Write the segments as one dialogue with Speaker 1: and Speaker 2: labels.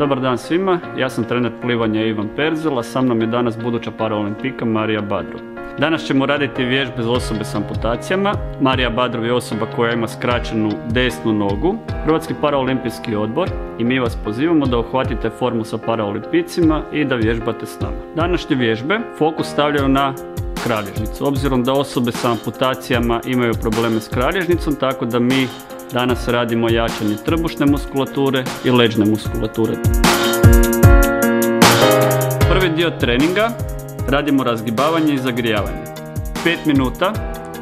Speaker 1: Dobar dan svima, ja sam trener plivanja Ivan Perzel, a sa mnom je danas buduća paraolimpijka Marija Badrov. Danas ćemo raditi vježbe za osobe s amputacijama. Marija Badrov je osoba koja ima skraćenu desnu nogu. Hrvatski paraolimpijski odbor i mi vas pozivamo da uhvatite formu sa paraolimpijcima i da vježbate s nama. Današnje vježbe fokus stavljaju na kralježnicu, obzirom da osobe sa amputacijama imaju probleme s kralježnicom, tako da mi danas radimo jačanje trbušne muskulature i leđne muskulature. Prvi dio treninga radimo razgibavanje i zagrijavanje. 5 minuta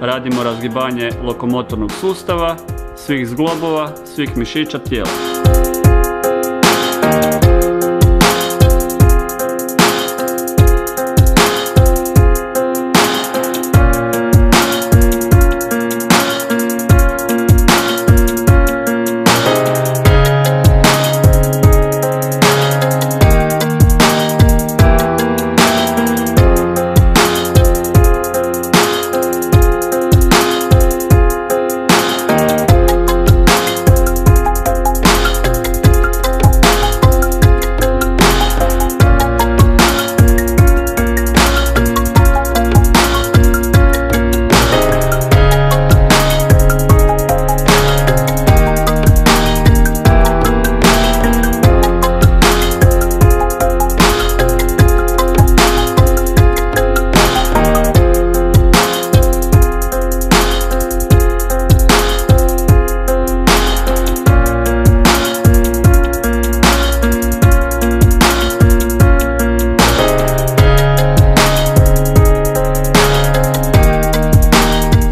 Speaker 1: radimo razgibanje lokomotornog sustava, svih zglobova, svih mišića tijela.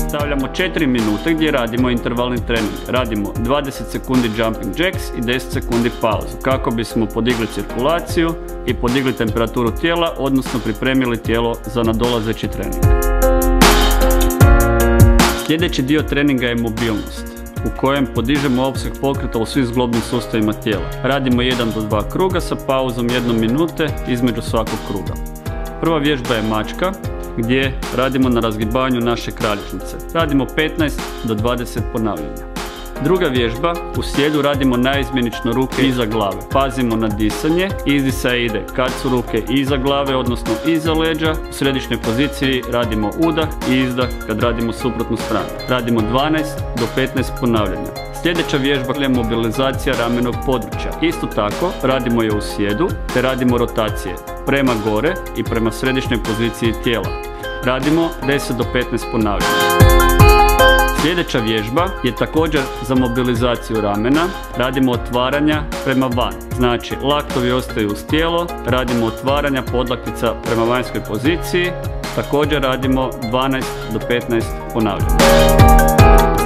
Speaker 1: Stavljamo 4 minute gdje radimo intervalni trening. Radimo 20 sekundi jumping jacks i 10 sekundi pauzu kako bismo podigli cirkulaciju i podigli temperaturu tijela, odnosno pripremili tijelo za nadolazeći trening. Sljedeći dio treninga je mobilnost, u kojem podižemo opseg pokreta u svim zglobnim sustavima tijela. Radimo 1 do 2 kruga sa pauzom 1 minute između svakog kruga. Prva vježba je mačka, gdje radimo na razgibavanju naše kralježnice. Radimo 15 do 20 ponavljanja. Druga vježba, u slijedu radimo naizmjenično ruke iza glave. Pazimo na disanje, izdisaj ide kad su ruke iza glave, odnosno iza leđa. U središnjoj poziciji radimo udah i izdah kad radimo suprotnu stranu. Radimo 12 do 15 ponavljanja. Sljedeća vježba je mobilizacija ramenog područja. Isto tako radimo je u sjedu te radimo rotacije prema gore i prema središnjoj poziciji tijela. Radimo 10 do 15 ponavljanja. Sljedeća vježba je također za mobilizaciju ramena. Radimo otvaranja prema van. Znači, laktovi ostaju uz tijelo, radimo otvaranja podlaktica prema vanjskoj poziciji. Također radimo 12 do 15 ponavljanja.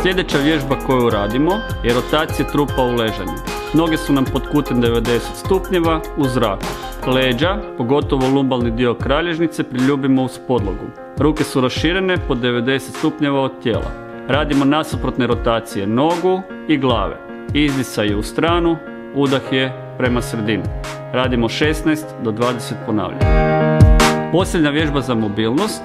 Speaker 1: Sljedeća vježba koju radimo je rotacija trupa u ležanju. Noge su nam pod kutem 90 stupnjeva u zraku. Leđa, pogotovo lumbalni dio kralježnice, priljubimo uz podlogu. Ruke su raširene pod 90 stupnjeva od tijela. Radimo nasuprotne rotacije nogu i glave. Izdisaj je u stranu, udah je prema sredini. Radimo 16 do 20 ponavljanja. Posljednja vježba za mobilnost.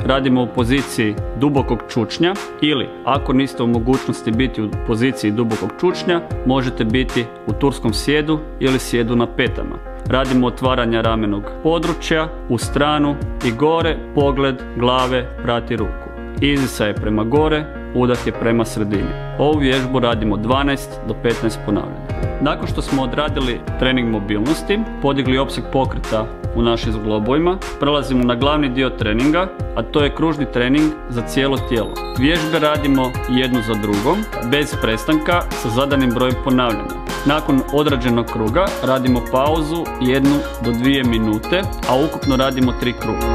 Speaker 1: Radimo u poziciji dubokog čučnja ili ako niste u mogućnosti biti u poziciji dubokog čučnja, možete biti u turskom sjedu ili sjedu na petama. Radimo otvaranja ramenog područja u stranu i gore, pogled glave prati ruku. Izdisaj je prema gore, udah je prema sredini. Ovu vježbu radimo 12 do 15 ponavljanja. Nakon što smo odradili trening mobilnosti, podigli opseg pokreta u našim zglobovima, prelazimo na glavni dio treninga, a to je kružni trening za cijelo tijelo. Vježbe radimo jednu za drugom, bez prestanka, sa zadanim brojem ponavljanja. Nakon odrađenog kruga radimo pauzu 1 do 2 minute, a ukupno radimo 3 kruga.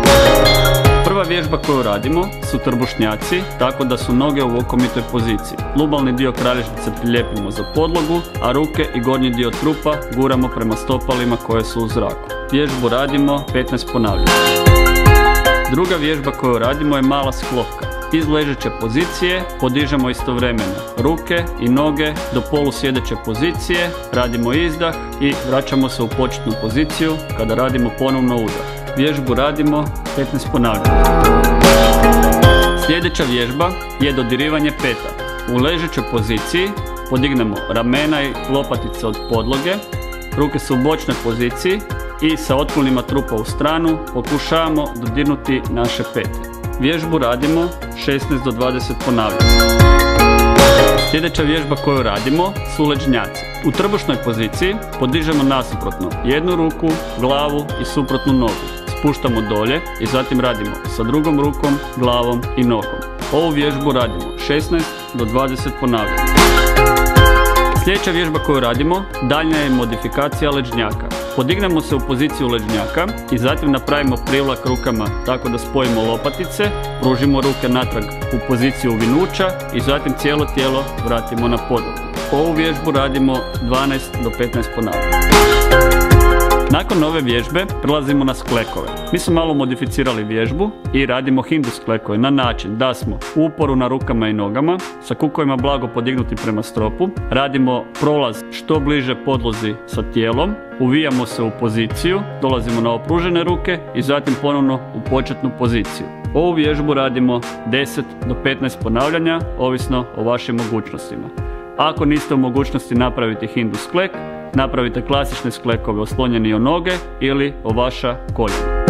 Speaker 1: Prva vježba koju radimo su trbušnjaci, tako da su noge u okomitoj poziciji. Lumbalni dio kralježnice prilijepimo za podlogu, a ruke i gornji dio trupa guramo prema stopalima koje su u zraku. Vježbu radimo 15 ponavljanja. Druga vježba koju radimo je mala sklopka. Iz ležeće pozicije podižemo istovremeno ruke i noge do polusjedeće pozicije, radimo izdah i vraćamo se u početnu poziciju kada radimo ponovno udah. Vježbu radimo 15 ponavljanja. Sljedeća vježba je dodirivanje peta. U ležećoj poziciji podignemo ramena i lopatice od podloge, ruke su u bočnoj poziciji i sa otklonima trupa u stranu pokušavamo dodirnuti naše pete. Vježbu radimo 16 do 20 ponavljanja. Sljedeća vježba koju radimo su ležnjaci. U trbušnoj poziciji podižemo nasuprotno jednu ruku, glavu i suprotnu nogu. Spuštamo dolje i zatim radimo sa drugom rukom, glavom i nogom. Ovu vježbu radimo 16 do 20 ponavljanja. Sljedeća vježba koju radimo daljnja je modifikacija ležnjaka. Podignemo se u poziciju ležnjaka i zatim napravimo privlak rukama tako da spojimo lopatice, pružimo ruke natrag u poziciju vinuća i zatim cijelo tijelo vratimo na podlogu. Ovu vježbu radimo 12 do 15 ponavljanja. Nakon ove vježbe prelazimo na sklekove. Mi smo malo modificirali vježbu i radimo hindus sklekove na način da smo u uporu na rukama i nogama, sa kukovima blago podignuti prema stropu, radimo prolaz što bliže podlozi sa tijelom, uvijamo se u poziciju, dolazimo na opružene ruke i zatim ponovno u početnu poziciju. Ovu vježbu radimo 10 do 15 ponavljanja, ovisno o vašim mogućnostima. Ako niste u mogućnosti napraviti hindus sklek, napravite klasične sklekove oslonjeni o noge ili o vaša koljena.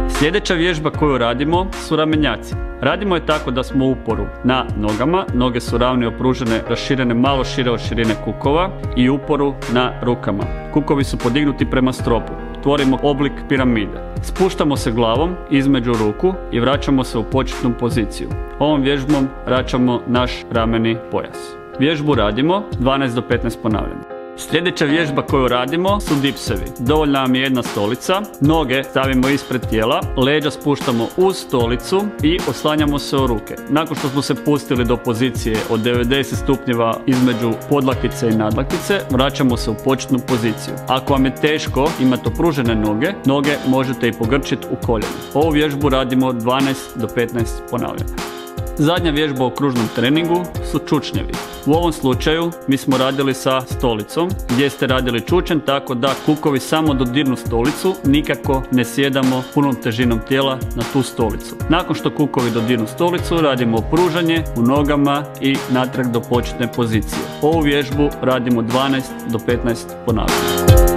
Speaker 1: Sljedeća vježba koju radimo su ramenjaci. Radimo je tako da smo u uporu na nogama, noge su ravne opružene, raširene malo šire od širine kukova i uporu na rukama. Kukovi su podignuti prema stropu. Tvorimo oblik piramide. Spuštamo se glavom između ruku i vraćamo se u početnu poziciju. Ovom vježbom vraćamo naš rameni pojas. Vježbu radimo 12 do 15 ponavljanja. Sljedeća vježba koju radimo su dipsevi. Dovoljna nam je jedna stolica, noge stavimo ispred tijela, leđa spuštamo uz stolicu i oslanjamo se o ruke. Nakon što smo se pustili do pozicije od 90 stupnjeva između podlaktice i nadlaktice, vraćamo se u početnu poziciju. Ako vam je teško, imate opružene noge možete i pogrčiti u koljenu. Ovu vježbu radimo 12 do 15 ponavljanja. Zadnja vježba u kružnom treningu su čučnjevi. U ovom slučaju mi smo radili sa stolicom gdje ste radili čučanj tako da kukovi samo dodirnu stolicu, nikako ne sjedamo punom težinom tijela na tu stolicu. Nakon što kukovi dodirnu stolicu radimo pružanje u nogama i natrag do početne pozicije. Ovu vježbu radimo 12 do 15 ponavljanja.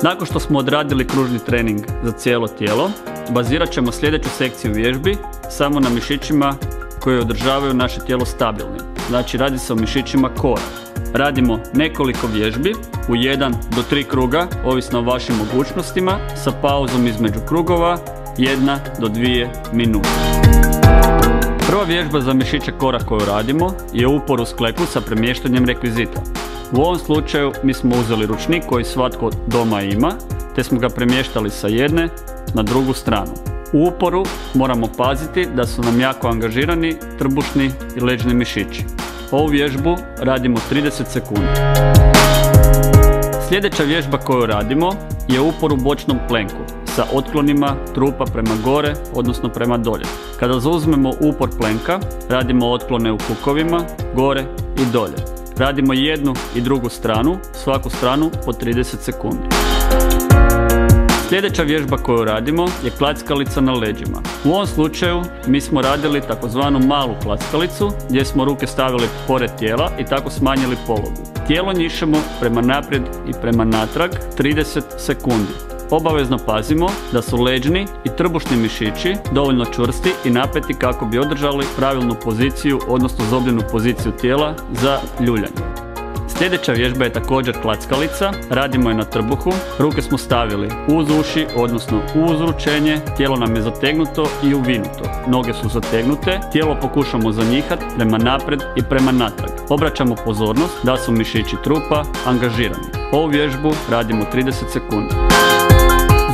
Speaker 1: Nakon što smo odradili kružni trening za cijelo tijelo, bazirat ćemo sljedeću sekciju vježbi samo na mišićima koji održavaju naše tijelo stabilnim. Znači radi se o mišićima kora. Radimo nekoliko vježbi u 1 do 3 kruga, ovisno o vašim mogućnostima, sa pauzom između krugova 1 do 2 minute. Prva vježba za mišiće kora koju radimo je upor u skleku sa premještanjem rekvizita. U ovom slučaju mi smo uzeli ručnik koji svatko doma ima, te smo ga premještali sa jedne na drugu stranu. U uporu moramo paziti da su nam jako angažirani trbušni i leđni mišići. Ovu vježbu radimo 30 sekundi. Sljedeća vježba koju radimo je upor u bočnom plenku sa otklonima trupa prema gore, odnosno prema dolje. Kada zauzmemo upor plenka, radimo otklone u kukovima, gore i dolje. Radimo jednu i drugu stranu, svaku stranu po 30 sekundi. Sljedeća vježba koju radimo je klackalica na leđima. U ovom slučaju mi smo radili takozvanu malu klackalicu gdje smo ruke stavili pored tijela i tako smanjili pologu. Tijelo njišemo prema naprijed i prema natrag 30 sekundi. Obavezno pazimo da su leđni i trbušni mišići dovoljno čvrsti i napeti kako bi održali pravilnu poziciju, odnosno zobljenu poziciju tijela za ljuljanje. Sljedeća vježba je također klackalica, radimo je na trbuhu, ruke smo stavili uz uši, odnosno uz ručenje, tijelo nam je zategnuto i uvinuto. Noge su zategnute, tijelo pokušamo zanjihati prema naprijed i prema natrag. Obraćamo pozornost da su mišići trupa angažirani. Ovu vježbu radimo 30 sekundi.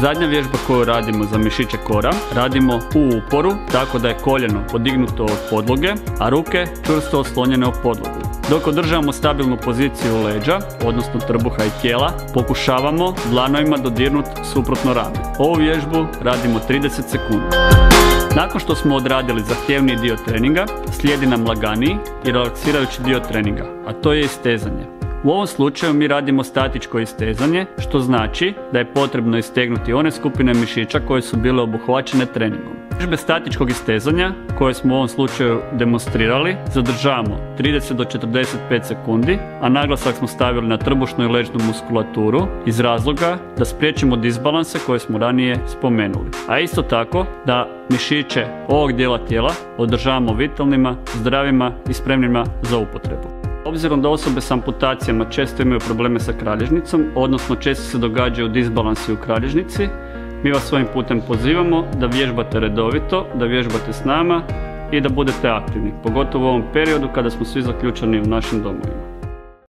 Speaker 1: Zadnja vježba koju radimo za mišiće kora, radimo u uporu, tako da je koljeno podignuto od podloge, a ruke čvrsto oslonjene o podlogu. Dok održavamo stabilnu poziciju leđa, odnosno trbuha i tijela, pokušavamo dlanovima dodirnuti suprotno rame. Ovu vježbu radimo 30 sekundi. Nakon što smo odradili zahtjevniji dio treninga, slijedi nam laganiji i relaksirajući dio treninga, a to je istezanje. U ovom slučaju mi radimo statičko istezanje, što znači da je potrebno istegnuti one skupine mišića koje su bile obuhvaćene treningom. Vježbe statičkog istezanja, koje smo u ovom slučaju demonstrirali, zadržavamo 30 do 45 sekundi, a naglasak smo stavili na trbušnu i leđnu muskulaturu iz razloga da spriječimo disbalanse koje smo ranije spomenuli. A isto tako da mišiće ovog dijela tijela održavamo vitalnima, zdravima i spremnima za upotrebu. Obzirom da osobe s amputacijama često imaju probleme sa kralježnicom, odnosno često se događaju disbalansi u kralježnici, mi vas svojim putem pozivamo da vježbate redovito, da vježbate s nama i da budete aktivni, pogotovo u ovom periodu kada smo svi zaključani u našim domovima.